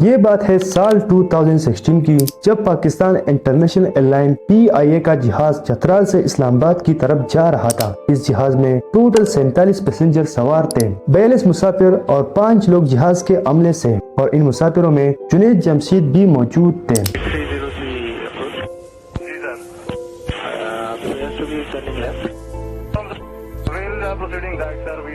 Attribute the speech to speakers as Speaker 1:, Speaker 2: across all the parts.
Speaker 1: یہ بات ہے سال 2016 کی، جب Pakistan international air line PIA کا جہاز چترال سے اسلام آباد کی طرف جا رہا تھا۔ اس جہاز میں ٹوٹل 47 پیسنجر سوار تھے، 42 مسافر اور 5 لوگ جہاز کے عملے سے، اور ان مسافروں میں جنید جمشید بھی موجود تھے۔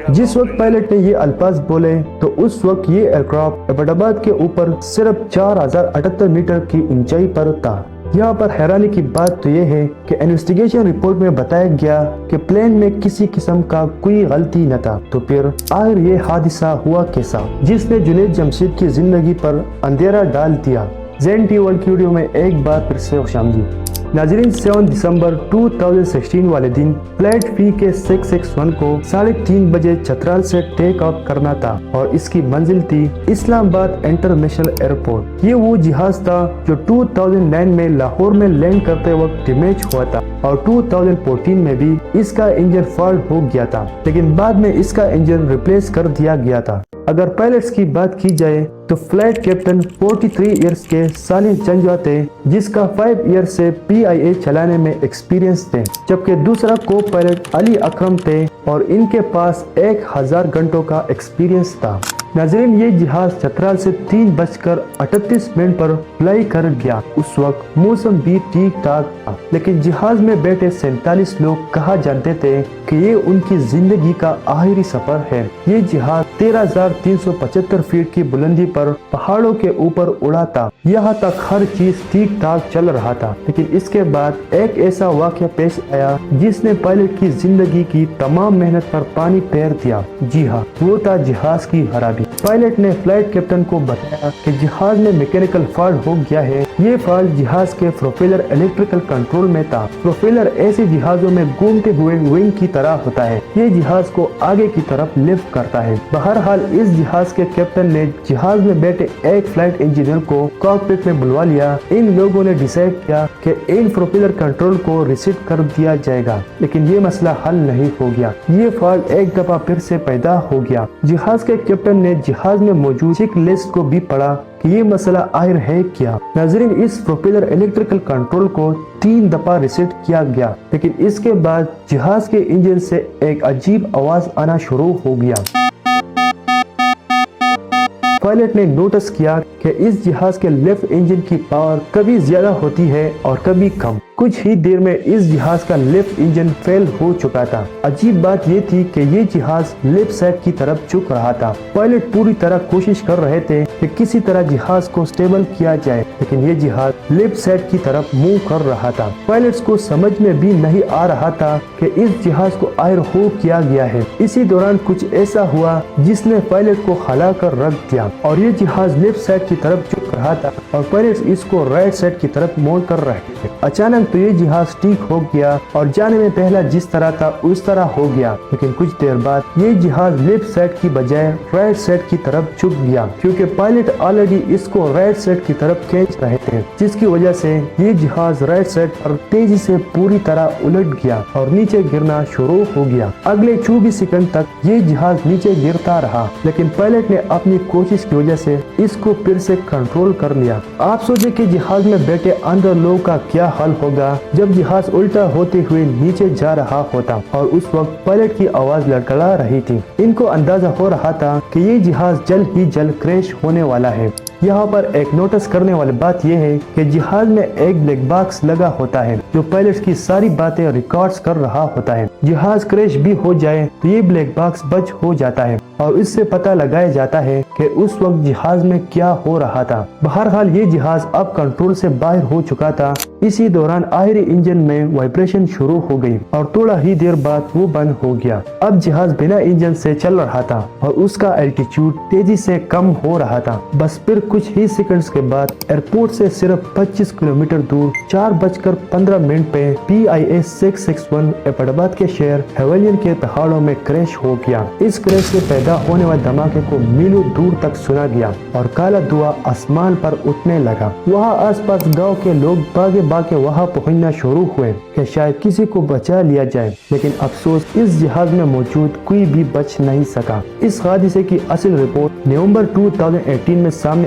Speaker 1: جس وقت پائلٹ نے یہ الفاظ بولے تو اس وقت یہ ایئرکرافٹ ایبٹ آباد کے اوپر صرف 4078 میٹر کی اونچائی پر تھا۔ یہاں پر حیرانی کی بات تو یہ ہے کہ انویسٹیگیشن رپورٹ میں بتایا گیا کہ پلین میں کسی قسم کا کوئی غلطی نہ تھا، تو پھر آخر یہ حادثہ ہوا کیسا جس نے جنید جمشید کی زندگی پر اندھیرا ڈال دیا؟ زین ٹی ورلڈ کی ویڈیو میں ایک بار پھر سے خوشامدید۔ ناظرین، 7 دسمبر 2016 والے دن فلائٹ PK 661 کو 3:30 بجے چترال سے ٹیک آف کرنا تھا اور اس کی منزل تھی اسلام آباد انٹرنیشنل ایئرپورٹ۔ یہ وہ جہاز تھا جو 2009 میں لاہور میں لینڈ کرتے وقت ڈیمیج ہوا تھا اور 2014 میں بھی اس کا انجن فالٹ ہو گیا تھا، لیکن بعد میں اس کا انجن ریپلیس کر دیا گیا تھا۔ اگر پائلٹس کی بات کی جائے تو فلائٹ کیپٹن 43 ایئرز کے صالح جنجوا تھے، جس کا 5 ایئرز سے PIA چلانے میں ایکسپیرینس تھے، جبکہ دوسرا کو پائلٹ علی اکرم تھے اور ان کے پاس 1000 گھنٹوں کا ایکسپیرینس تھا۔ ناظرین، یہ جہاز چترال سے 3:38 پر فلائی کر گیا۔ اس وقت موسم بھی ٹھیک ٹھاک تھا، لیکن جہاز میں بیٹھے 47 لوگ کہا جانتے تھے کہ یہ ان کی زندگی کا آخری سفر ہے۔ یہ جہاز 13,375 فیٹ کی بلندی پر پہاڑوں کے اوپر اڑا تھا۔ یہاں تک ہر چیز ٹھیک ٹھاک چل رہا تھا، لیکن اس کے بعد ایک ایسا واقعہ پیش آیا جس نے پائلٹ کی زندگی کی تمام محنت پر پانی پھیر دیا۔ جی ہاں، وہ تھا جہاز کی خرابی۔ پائلٹ نے فلائٹ کیپٹن کو بتایا کہ جہاز میں میکینیکل فالٹ ہو گیا ہے۔ یہ فالٹ جہاز کے پروپیلر الیکٹریکل کنٹرول میں تھا۔ پروپیلر ایسے جہازوں میں گھومتے ہوئے ونگ کی طرح ہوتا ہے، یہ جہاز کو آگے کی طرف لفٹ کرتا ہے۔ بہرحال اس جہاز کے کیپٹن نے جہاز میں بیٹھے ایک فلائٹ انجینئر کو کاکپٹ میں بلوا لیا۔ ان لوگوں نے ڈیسائیڈ کیا کہ ان پروپیلر کنٹرول کو ریسیٹ کر دیا جائے گا، لیکن یہ مسئلہ حل نہیں ہو گیا۔ یہ فالٹ ایک دفعہ پھر سے پیدا ہو گیا۔ جہاز کے کیپٹن نے جہاز میں موجود چیک لسٹ کو بھی پڑھا کہ یہ مسئلہ آخر ہے کیا۔ ناظرین، اس پروپیلر الیکٹریکل کنٹرول کو 3 دفعہ ریسیٹ کیا گیا، لیکن اس کے بعد جہاز کے انجن سے ایک عجیب آواز آنا شروع ہو گیا۔ پائلٹ نے نوٹس کیا کہ اس جہاز کے لیفٹ انجن کی پاور کبھی زیادہ ہوتی ہے اور کبھی کم۔ کچھ ہی دیر میں اس جہاز کا لیفٹ انجن فیل ہو چکا تھا۔ عجیب بات یہ تھی کہ یہ جہاز لیفٹ سائڈ کی طرف جھک رہا تھا۔ پائلٹ پوری طرح کوشش کر رہے تھے کہ کسی طرح جہاز کو سٹیبل کیا جائے، لیکن یہ جہاز لیفٹ سائڈ کی طرف موو کر رہا تھا۔ پائلٹس کو سمجھ میں بھی نہیں آ رہا تھا کہ اس جہاز کو آئر ہو کیا گیا ہے۔ اسی دوران کچھ ایسا ہوا جس نے پائلٹ کو ہلا کر رکھ دیا اور یہ جہاز لیفٹ سائڈ کی طرف جھک رہا تھا اور پائلٹس اس کو رائٹ سائڈ کی طرف موڑ کر رہے تھے۔ اچانک تو یہ جہاز ٹھیک ہو گیا اور جانے میں پہلا جس طرح تھا اس طرح ہو گیا، لیکن کچھ دیر بعد یہ جہاز لیفٹ سائڈ کی بجائے رائٹ سائڈ کی طرف جھک گیا، کیونکہ پائلٹ آلریڈی اس کو رائٹ سائڈ کی طرف کھینچ رہے تھے، جس کی وجہ سے یہ جہاز رائٹ سائڈ پر تیزی سے پوری طرح الٹ گیا اور نیچے گرنا شروع ہو گیا۔ اگلے 24 سیکنڈ تک یہ جہاز نیچے گرتا رہا، لیکن پائلٹ نے اپنی کوشش کی وجہ سے اس کو پھر سے کنٹرول کر لیا۔ آپ سوچیں کہ جہاز میں بیٹھے اندر لوگوں کا کیا حال ہوگا جب جہاز الٹا ہوتے ہوئے نیچے جا رہا ہوتا اور اس وقت پائلٹ کی آواز لڑکھڑا رہی تھی۔ ان کو اندازہ ہو رہا تھا کہ یہ جہاز جلد ہی جلد کریش ہونے والا ہے۔ یہاں پر ایک نوٹس کرنے والی بات یہ ہے کہ جہاز میں ایک بلیک باکس لگا ہوتا ہے جو پائلٹس کی ساری باتیں ریکارڈز کر رہا ہوتا ہے۔ جہاز کریش بھی ہو جائے تو یہ بلیک باکس بچ ہو جاتا ہے اور اس سے پتہ لگایا جاتا ہے کہ اس وقت جہاز میں کیا ہو رہا تھا۔ بہرحال یہ جہاز اب کنٹرول سے باہر ہو چکا تھا۔ اسی دوران آخری انجن میں وائبریشن شروع ہو گئی اور تھوڑا ہی دیر بعد وہ بند ہو گیا۔ اب جہاز بنا انجن سے چل رہا تھا اور اس کا الٹیچیوڈ تیزی سے کم ہو رہا تھا۔ بس پھر کچھ ہی سیکنڈز کے بعد ایئرپورٹ سے صرف 25 کلومیٹر دور 4:15 پہ PIA 661 ایبٹ آباد کے شہر ہیولین کے پہاڑوں میں کریش ہو گیا۔ اس کریش سے پیدا ہونے والے دھماکے کو میلوں دور تک سنا گیا اور کالا دھواں آسمان پر اٹھنے لگا۔ وہاں آس پاس گاؤں کے لوگ بھاگے بھاگے وہاں پہنچنا شروع ہوئے کہ شاید کسی کو بچا لیا جائے، لیکن افسوس اس جہاز میں موجود کوئی بھی بچ نہیں سکا۔ اس حادثے کی اصل رپورٹ نومبر 2018 میں سامنے